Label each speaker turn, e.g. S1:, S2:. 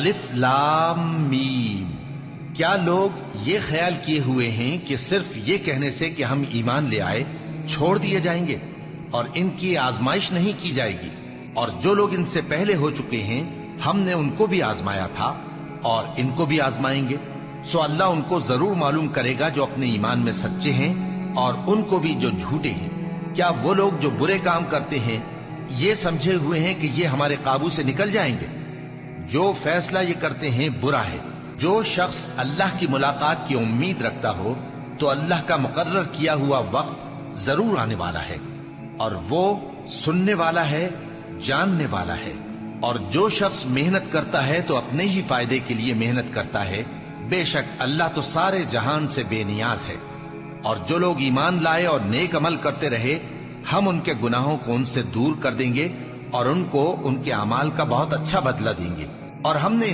S1: الف لام میم۔ کیا لوگ یہ خیال کیے ہوئے ہیں کہ صرف یہ کہنے سے کہ ہم ایمان لے آئے چھوڑ دیے جائیں گے اور ان کی آزمائش نہیں کی جائے گی؟ اور جو لوگ ان سے پہلے ہو چکے ہیں ہم نے ان کو بھی آزمایا تھا اور ان کو بھی آزمائیں گے، سو اللہ ان کو ضرور معلوم کرے گا جو اپنے ایمان میں سچے ہیں اور ان کو بھی جو جھوٹے ہیں۔ کیا وہ لوگ جو برے کام کرتے ہیں یہ سمجھے ہوئے ہیں کہ یہ ہمارے قابو سے نکل جائیں گے؟ جو فیصلہ یہ کرتے ہیں برا ہے۔ جو شخص اللہ کی ملاقات کی امید رکھتا ہو تو اللہ کا مقرر کیا ہوا وقت ضرور آنے والا ہے، اور وہ سننے والا ہے، جاننے والا ہے۔ اور جو شخص محنت کرتا ہے تو اپنے ہی فائدے کے لیے محنت کرتا ہے، بے شک اللہ تو سارے جہان سے بے نیاز ہے۔ اور جو لوگ ایمان لائے اور نیک عمل کرتے رہے ہم ان کے گناہوں کو ان سے دور کر دیں گے اور ان کو ان کے اعمال کا بہت اچھا بدلہ دیں گے۔ اور ہم نے